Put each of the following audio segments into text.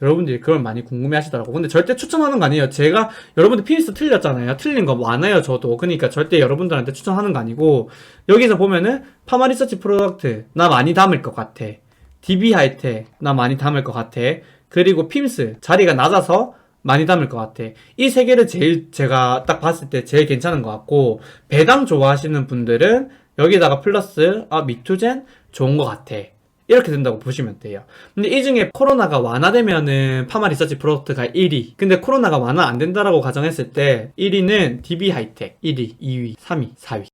여러분들이 그걸 많이 궁금해 하시더라고. 근데 절대 추천하는 거 아니에요. 제가 여러분들 피니스 틀렸잖아요. 틀린 거 많아요, 저도. 그러니까 절대 여러분들한테 추천하는 거 아니고, 여기서 보면은 파마 리서치 프로덕트 나 많이 담을 것 같아. DB 하이텍 나 많이 담을 것 같아. 그리고 핌스 자리가 낮아서 많이 담을 것 같아. 이 세 개를 제일 제가 딱 봤을 때 제일 괜찮은 것 같고, 배당 좋아하시는 분들은 여기다가 플러스 미투젠 좋은 것 같아. 이렇게 된다고 보시면 돼요. 근데 이 중에 코로나가 완화되면은 파마 리서치 프로덕트가 1위. 근데 코로나가 완화 안 된다라고 가정했을 때 1위는 DB 하이텍, 1위, 2위, 3위, 4위.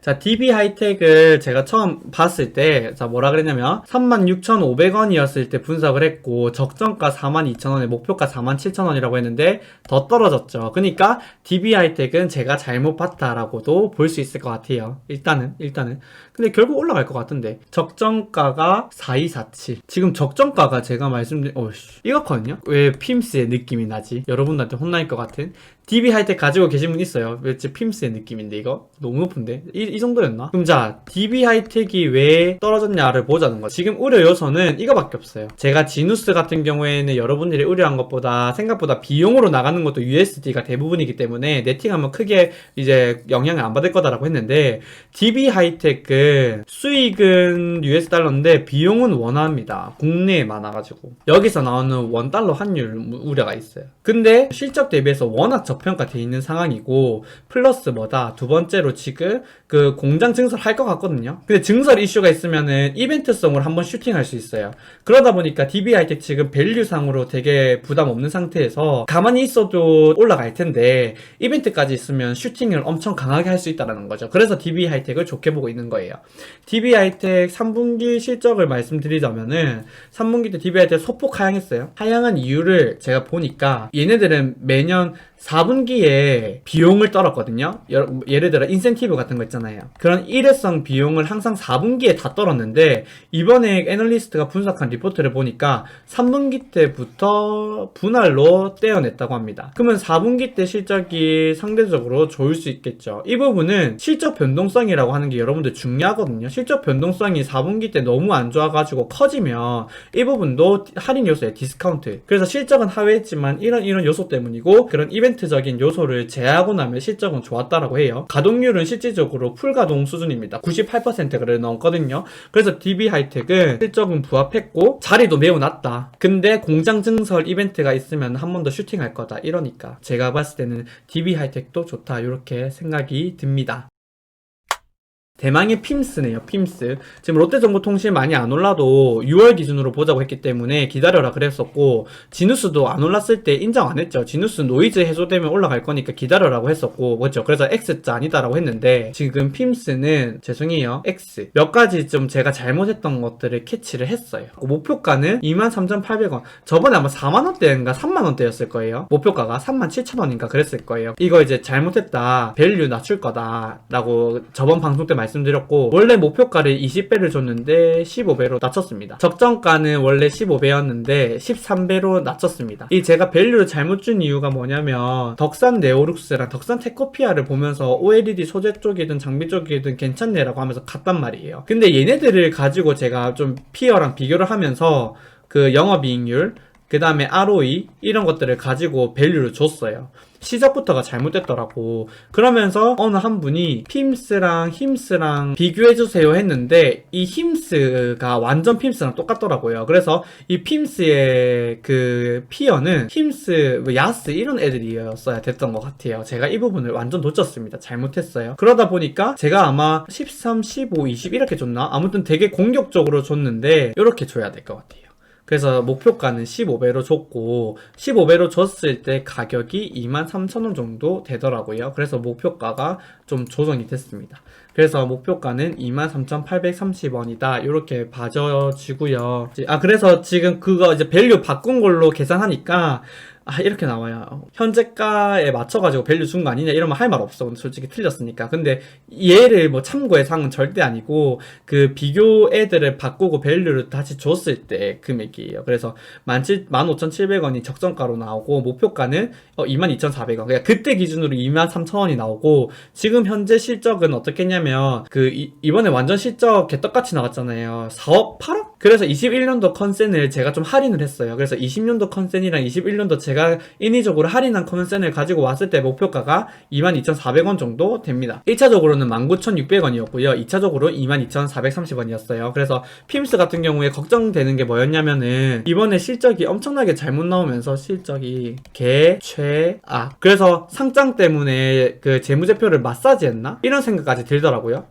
자, DB 하이텍을 제가 처음 봤을 때, 자, 뭐라 그랬냐면, 36,500원이었을 때 분석을 했고, 적정가 42,000원에 목표가 47,000원이라고 했는데, 더 떨어졌죠. 그러니까, DB 하이텍은 제가 잘못 봤다라고도 볼 수 있을 것 같아요. 일단은. 근데 결국 올라갈 것 같은데, 적정가가 4247. 지금 적정가가 제가 말씀드린, 이거거든요? 왜 핌스의 느낌이 나지? 여러분들한테 혼날 것 같은? DB 하이텍 가지고 계신 분 있어요? 왜 핌스의 느낌인데 이거? 너무 높은데? 이 정도였나? 그럼 자, DB 하이텍이 왜 떨어졌냐를 보자는 거. 지금 우려 요소는 이거밖에 없어요. 제가 지누스 같은 경우에는 여러분들이 우려한 것보다 생각보다 비용으로 나가는 것도 USD가 대부분이기 때문에 네팅하면 크게 이제 영향을 안 받을 거다라고 했는데, DB 하이텍은 수익은 US 달러인데 비용은 원화입니다. 국내에 많아가지고 여기서 나오는 원 달러 환율 우려가 있어요. 근데 실적 대비해서 워낙 저평가돼 있는 상황이고, 플러스 뭐다, 두 번째로 지금 그 공장 증설할 것 같거든요. 근데 증설 이슈가 있으면은 이벤트성으로 한번 슈팅할 수 있어요. 그러다 보니까 DB 하이텍 지금 밸류상으로 되게 부담 없는 상태에서 가만히 있어도 올라갈 텐데, 이벤트까지 있으면 슈팅을 엄청 강하게 할 수 있다는 거죠. 그래서 DB 하이텍을 좋게 보고 있는 거예요. DB 하이텍 3분기 실적을 말씀드리자면은, 3분기 때 DB 하이텍 소폭 하향했어요. 하향한 이유를 제가 보니까, 얘네들은 매년 4분기에 비용을 떨었거든요. 예를 들어 인센티브 같은 거 있잖아요. 그런 일회성 비용을 항상 4분기에 다 떨었는데, 이번에 애널리스트가 분석한 리포트를 보니까 3분기 때부터 분할로 떼어냈다고 합니다. 그러면 4분기 때 실적이 상대적으로 좋을 수 있겠죠. 이 부분은 실적 변동성이라고 하는 게 여러분들 중요하거든요. 실적 변동성이 4분기 때 너무 안 좋아가지고 커지면 이 부분도 할인 요소예요. 디스카운트. 그래서 실적은 하회했지만 이런 요소 때문이고, 그런 이벤트적인 요소를 제하고 나면 실적은 좋았다라고 해요. 가동률은 실질적으로 풀가동 수준입니다. 98%를 넘거든요. 그래서 DB 하이텍은 실적은 부합했고 자리도 매우 낮다. 근데 공장 증설 이벤트가 있으면 한 번 더 슈팅할 거다. 이러니까 제가 봤을 때는 DB 하이텍도 좋다. 이렇게 생각이 듭니다. 대망의 핌스네요. 핌스. 지금 롯데정보통신 많이 안 올라도 6월 기준으로 보자고 했기 때문에 기다려라 그랬었고, 지누스도 안 올랐을 때 인정 안 했죠. 지누스 노이즈 해소되면 올라갈 거니까 기다려라고 했었고, 그렇죠. 그래서 X자 아니다라고 했는데, 지금 핌스는 죄송해요. X. 몇 가지 좀 제가 잘못했던 것들을 캐치를 했어요. 목표가는 23,800원. 저번에 아마 4만원대인가 3만원대였을 거예요. 목표가가 37,000원인가 그랬을 거예요. 이거 이제 잘못했다. 밸류 낮출 거다. 라고 저번 방송 때 말씀드렸고, 원래 목표가를 20배를 줬는데 15배로 낮췄습니다. 적정가는 원래 15배였는데 13배로 낮췄습니다. 이 제가 밸류를 잘못 준 이유가 뭐냐면, 덕산 네오룩스랑 덕산 테코피아를 보면서 OLED 소재 쪽이든 장비 쪽이든 괜찮네라고 하면서 갔단 말이에요. 근데 얘네들을 가지고 제가 좀 피어랑 비교를 하면서 그 영업이익률, 그 다음에 ROE 이런 것들을 가지고 밸류를 줬어요. 시작부터가 잘못됐더라고. 그러면서 어느 한 분이 핌스랑 힘스랑 비교해주세요 했는데, 이 힘스가 완전 핌스랑 똑같더라고요. 그래서 이 핌스의 그 피어는 힘스, 야스 이런 애들이었어야 됐던 것 같아요. 제가 이 부분을 완전 놓쳤습니다. 잘못했어요. 그러다 보니까 제가 아마 13, 15, 20 이렇게 줬나? 아무튼 되게 공격적으로 줬는데 이렇게 줘야 될 것 같아요. 그래서 목표가는 15배로 줬고, 15배로 줬을 때 가격이 23,000원 정도 되더라고요. 그래서 목표가가 좀 조정이 됐습니다. 그래서 목표가는 23,830원이다. 이렇게 봐져지고요. 그래서 지금 그거 이제 밸류 바꾼 걸로 계산하니까 이렇게 나와요. 현재가에 맞춰가지고 밸류 준 거 아니냐 이러면 할 말 없어. 근데 솔직히 틀렸으니까. 근데 얘를 뭐 참고해서 한 건 절대 아니고 그 비교 애들을 바꾸고 밸류를 다시 줬을 때 금액이에요. 그래서 15,700원이 적정가로 나오고 목표가는 22,400원. 그러니까 그때 기준으로 23,000원이 나오고 지금 현재 실적은 어떻게 했냐면 이번에 완전 실적 개떡같이 나왔잖아요. 4억 8억? 그래서 21년도 컨센을 제가 좀 할인을 했어요. 그래서 20년도 컨센이랑 21년도 제가 인위적으로 할인한 컨센을 가지고 왔을 때 목표가가 22,400원 정도 됩니다. 1차적으로는 19,600원이었고요. 2차적으로 22,430원이었어요. 그래서 핌스 같은 경우에 걱정되는 게 뭐였냐면은 이번에 실적이 엄청나게 잘못 나오면서 실적이 최악. 그래서 상장 때문에 그 재무제표를 마사지했나? 이런 생각까지 들더라고요.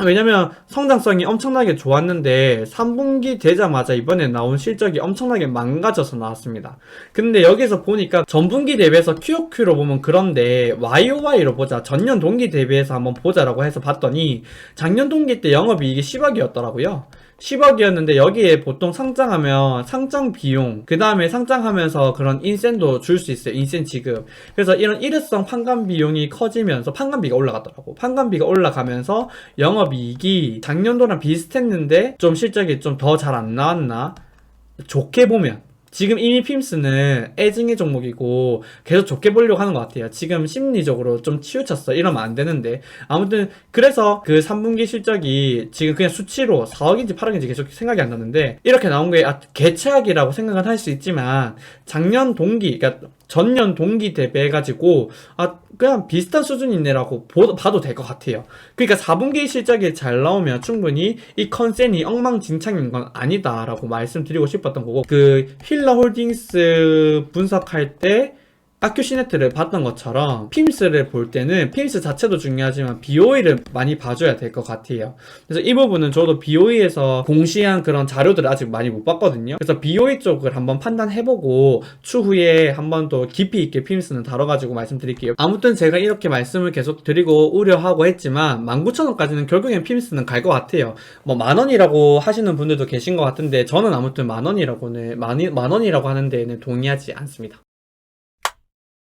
왜냐면 성장성이 엄청나게 좋았는데 3분기 되자마자 이번에 나온 실적이 엄청나게 망가져서 나왔습니다. 근데 여기서 보니까 전분기 대비해서 QOQ로 보면 그런데 YOY로 보자, 전년 동기 대비해서 한번 보자라고 해서 봤더니 작년 동기 때 영업이익이 10억이었더라고요. 10억이었는데 여기에 보통 상장하면 상장 비용, 그 다음에 상장하면서 그런 인센도 줄 수 있어요. 인센 지급. 그래서 이런 일회성 판관 비용이 커지면서 판관비가 올라갔더라고. 판관비가 올라가면서 영업이익이 작년도랑 비슷했는데 좀 실적이 좀 더 잘 안 나왔나? 좋게 보면. 지금 이미 핌스는 애증의 종목이고 계속 좋게 보려고 하는 것 같아요. 지금 심리적으로 좀 치우쳤어. 이러면 안 되는데. 아무튼 그래서 그 3분기 실적이 지금 그냥 수치로 4억인지 8억인지 계속 생각이 안 나는데 이렇게 나온 게 개최악이라고 생각은 할 수 있지만 작년 동기, 그러니까 전년 동기 대비해가지고 그냥 비슷한 수준이네라고 봐도 될 것 같아요. 그러니까 4분기 실적이 잘 나오면 충분히 이 컨센이 엉망진창인 건 아니다라고 말씀드리고 싶었던 거고, 그 힐러홀딩스 분석할 때 아큐시네트를 봤던 것처럼 핌스를 볼 때는 핌스 자체도 중요하지만 BOE를 많이 봐줘야 될 것 같아요. 그래서 이 부분은 저도 BOE에서 공시한 그런 자료들을 아직 많이 못 봤거든요. 그래서 BOE 쪽을 한번 판단해보고 추후에 한번 더 깊이 있게 핌스는 다뤄가지고 말씀드릴게요. 아무튼 제가 이렇게 말씀을 계속 드리고 우려하고 했지만 19,000원까지는 결국엔 핌스는 갈 것 같아요. 뭐 만원이라고 하시는 분들도 계신 것 같은데 저는 아무튼 만원이라고 하는 데에는 동의하지 않습니다.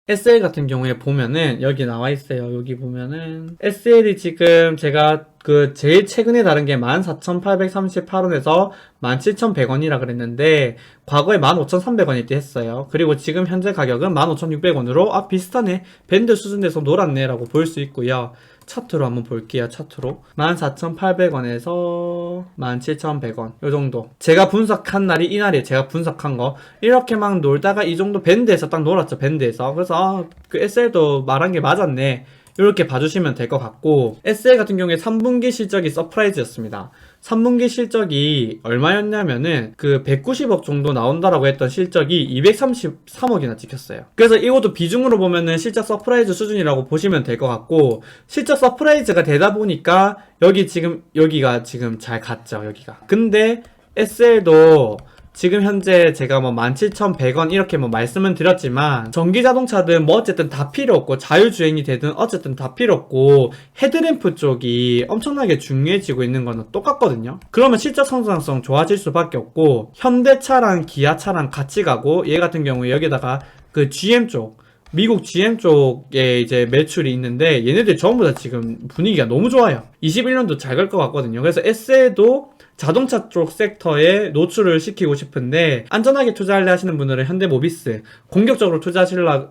SL 같은 경우에 보면은 여기 나와 있어요. 여기 보면은 SL이 지금 제가 그 제일 최근에 다른 게 14,838원에서 17,100원이라 그랬는데 과거에 15,300원일 때 했어요. 그리고 지금 현재 가격은 15,600원으로 비슷하네, 밴드 수준에서 놀았네 라고 볼 수 있고요. 차트로 한번 볼게요. 차트로 14,800원에서 17,100원 요 정도. 제가 분석한 날이 이날이에요. 제가 분석한 거 이렇게 막 놀다가 이 정도 밴드에서 딱 놀았죠. 밴드에서. 그래서 그 SL도 말한 게 맞았네, 이렇게 봐주시면 될 것 같고, SL 같은 경우에 3분기 실적이 서프라이즈였습니다. 3분기 실적이 얼마였냐면은 그 190억 정도 나온다라고 했던 실적이 233억이나 찍혔어요. 그래서 이것도 비중으로 보면은 실적 서프라이즈 수준이라고 보시면 될 것 같고, 실적 서프라이즈가 되다 보니까 여기가 지금 잘 갔죠. 여기가. 근데 SL도 지금 현재 제가 뭐 17,100원 이렇게 뭐 말씀은 드렸지만 전기자동차든 뭐 어쨌든 다 필요 없고 자율주행이 되든 어쨌든 다 필요 없고 헤드램프 쪽이 엄청나게 중요해지고 있는 거는 똑같거든요. 그러면 실적 성장성 좋아질 수밖에 없고, 현대차랑 기아차랑 같이 가고, 얘 같은 경우에 여기다가 그 GM 쪽, 미국 GM 쪽에 이제 매출이 있는데 얘네들 전부 다 지금 분위기가 너무 좋아요. 21년도 잘 갈 것 같거든요. 그래서 SL도 자동차 쪽 섹터에 노출을 시키고 싶은데 안전하게 투자할래 하시는 분들은 현대모비스, 공격적으로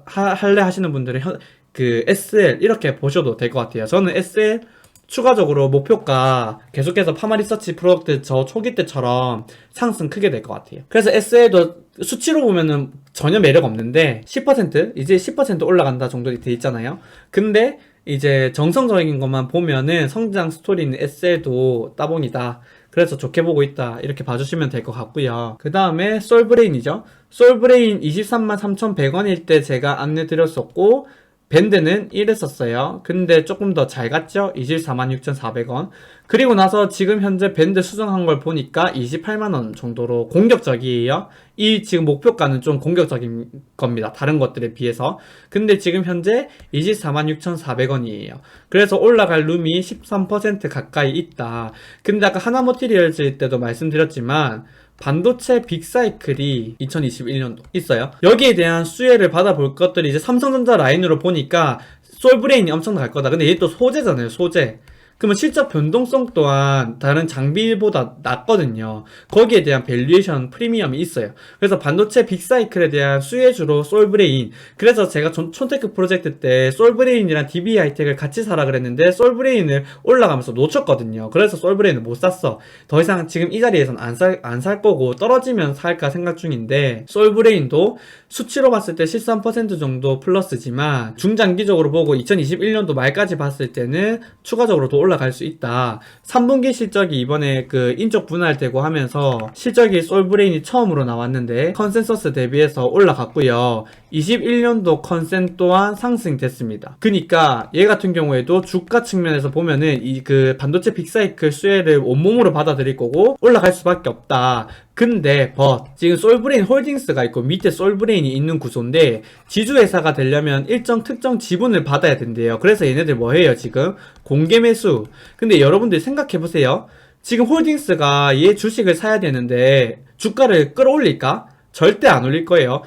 할래 하시는 분들은 그 SL 이렇게 보셔도 될 것 같아요. 저는 SL 추가적으로 목표가 계속해서 파마리서치 프로덕트 저 초기 때처럼 상승 크게 될 것 같아요. 그래서 SL도 수치로 보면은 전혀 매력 없는데 10% 이제 10% 올라간다 정도 돼 있잖아요. 근데 이제 정성적인 것만 보면은 성장 스토리는 SL도 따봉이다, 그래서 좋게 보고 있다, 이렇게 봐주시면 될 것 같고요. 그 다음에 솔브레인이죠. 솔브레인 233,100원일 때 제가 안내 드렸었고 밴드는 이랬었어요. 근데 조금 더 잘 갔죠? 246,400원. 그리고 나서 지금 현재 밴드 수정한 걸 보니까 28만원 정도로 공격적이에요. 이 지금 목표가는 좀 공격적인 겁니다. 다른 것들에 비해서. 근데 지금 현재 246,400원이에요. 그래서 올라갈 룸이 13% 가까이 있다. 근데 아까 하나머티리얼즈 때도 말씀드렸지만 반도체 빅사이클이 2021년도 있어요. 여기에 대한 수혜를 받아볼 것들이 이제 삼성전자 라인으로 보니까 솔브레인이 엄청 날 거다. 근데 얘 또 소재잖아요, 소재. 그러면 실적 변동성 또한 다른 장비보다 낮거든요. 거기에 대한 밸류에이션 프리미엄이 있어요. 그래서 반도체 빅사이클에 대한 수혜주로 솔브레인. 그래서 제가 촌테크 프로젝트 때 솔브레인이랑 DB 하이텍을 같이 사라 그랬는데 솔브레인을 올라가면서 놓쳤거든요. 그래서 솔브레인을 못 샀어. 더 이상 지금 이 자리에선 안 살 거고 떨어지면 살까 생각 중인데, 솔브레인도 수치로 봤을 때 13% 정도 플러스지만 중장기적으로 보고 2021년도 말까지 봤을 때는 추가적으로 더 올라갈 수 있다. 3분기 실적이 이번에 그 인적 분할되고 하면서 실적이 솔브레인이 처음으로 나왔는데 컨센서스 대비해서 올라갔고요. 21년도 컨센 또한 상승됐습니다. 그니까 얘 같은 경우에도 주가 측면에서 보면은 이 그 반도체 빅사이클 수혜를 온몸으로 받아들일 거고 올라갈 수밖에 없다. 근데 지금 솔브레인 홀딩스가 있고 밑에 솔브레인이 있는 구조인데 지주회사가 되려면 일정 특정 지분을 받아야 된대요. 그래서 얘네들 뭐 해요? 지금 공개 매수. 근데 여러분들 생각해보세요. 지금 홀딩스가 얘 주식을 사야 되는데 주가를 끌어올릴까? 절대 안 올릴 거예요.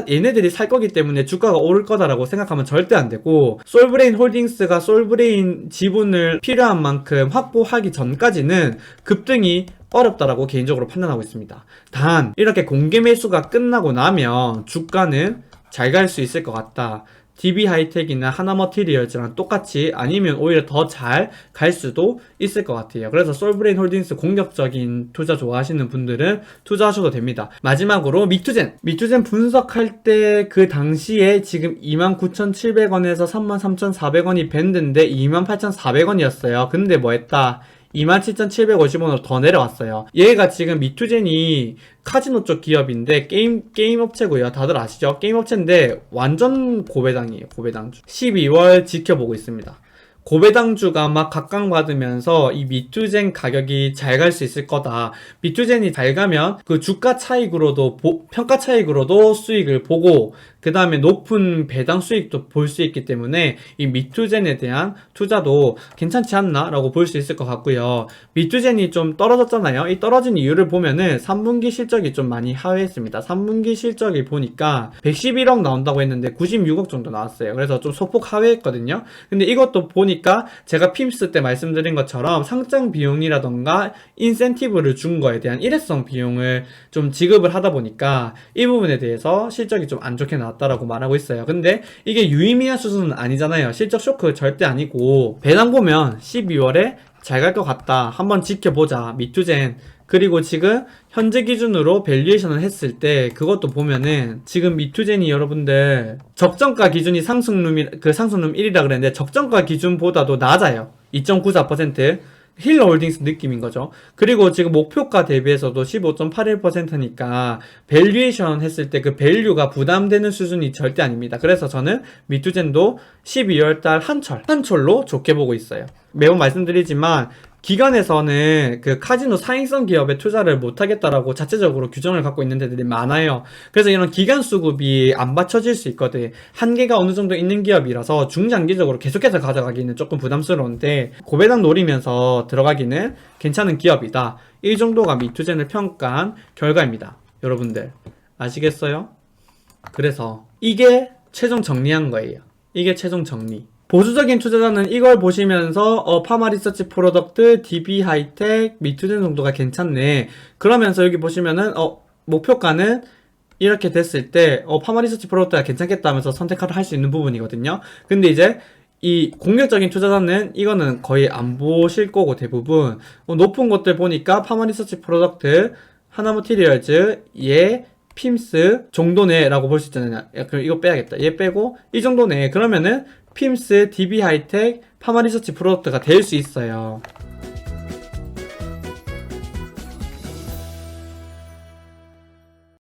얘네들이 살 거기 때문에 주가가 오를 거다라고 생각하면 절대 안 되고, 솔브레인 홀딩스가 솔브레인 지분을 필요한 만큼 확보하기 전까지는 급등이 어렵다라고 개인적으로 판단하고 있습니다. 단 이렇게 공개 매수가 끝나고 나면 주가는 잘 갈 수 있을 것 같다. DB 하이텍이나 하나머티리얼즈랑 똑같이 아니면 오히려 더 잘 갈 수도 있을 것 같아요. 그래서 솔브레인 홀딩스 공격적인 투자 좋아하시는 분들은 투자하셔도 됩니다. 마지막으로 미투젠 분석할 때 그 당시에 지금 29,700원에서 33,400원이 밴드인데 28,400원이었어요. 근데 뭐 했다? 27,750원으로 더 내려왔어요. 얘가 지금 미투젠이 카지노 쪽 기업인데 게임 업체고요. 다들 아시죠? 게임 업체인데 완전 고배당이에요. 고배당주. 12월 지켜보고 있습니다. 고배당주가 막 각광받으면서 이 미투젠 가격이 잘 갈 수 있을 거다. 미투젠이 잘 가면 그 주가 차익으로도 평가 차익으로도 수익을 보고 그 다음에 높은 배당 수익도 볼 수 있기 때문에 이 미투젠에 대한 투자도 괜찮지 않나? 라고 볼 수 있을 것 같고요. 미투젠이 좀 떨어졌잖아요. 이 떨어진 이유를 보면은 3분기 실적이 좀 많이 하회했습니다. 3분기 실적이 보니까 111억 나온다고 했는데 96억 정도 나왔어요. 그래서 좀 소폭 하회했거든요. 근데 이것도 보니까 제가 핌스 때 말씀드린 것처럼 상장 비용이라던가 인센티브를 준 거에 대한 일회성 비용을 좀 지급을 하다 보니까 이 부분에 대해서 실적이 좀 안 좋게 나왔다라고 말하고 있어요. 근데 이게 유의미한 수준은 아니잖아요. 실적 쇼크 절대 아니고, 배당 보면 12월에 잘 갈 것 같다. 한번 지켜보자. 미투젠. 그리고 지금 현재 기준으로 밸류에이션을 했을 때 그것도 보면은 지금 미투젠이 여러분들 적정가 기준이 상승룸 1이라 그랬는데 적정가 기준보다도 낮아요. 2.94%. 힐러홀딩스 느낌인 거죠. 그리고 지금 목표가 대비해서도 15.81%니까 밸류에이션 했을 때 그 밸류가 부담되는 수준이 절대 아닙니다. 그래서 저는 미투젠도 12월달 한철로 좋게 보고 있어요. 매번 말씀드리지만 기관에서는 그 카지노 사행성 기업에 투자를 못하겠다라고 자체적으로 규정을 갖고 있는 데들이 많아요. 그래서 이런 기관 수급이 안 받쳐질 수 있거든. 한계가 어느 정도 있는 기업이라서 중장기적으로 계속해서 가져가기는 조금 부담스러운데 고배당 노리면서 들어가기는 괜찮은 기업이다. 이 정도가 미투젠을 평가한 결과입니다. 여러분들 아시겠어요? 그래서 이게 최종 정리한 거예요. 이게 최종 정리. 보수적인 투자자는 이걸 보시면서 파마 리서치 프로덕트, DB 하이텍, 미투젠 정도가 괜찮네. 그러면서 여기 보시면은 목표가는 이렇게 됐을 때 파마 리서치 프로덕트가 괜찮겠다 하면서 선택을 할 수 있는 부분이거든요. 근데 이제 이 공격적인 투자자는 이거는 거의 안 보실 거고, 대부분 높은 것들 보니까 파마 리서치 프로덕트, 하나머티리얼즈, 핌스 정도네 라고 볼 수 있잖아요. 그럼 이거 빼야겠다. 얘 빼고 이 정도네. 그러면은 핌스, DB 하이텍, 파마 리서치 프로덕트가 될 수 있어요.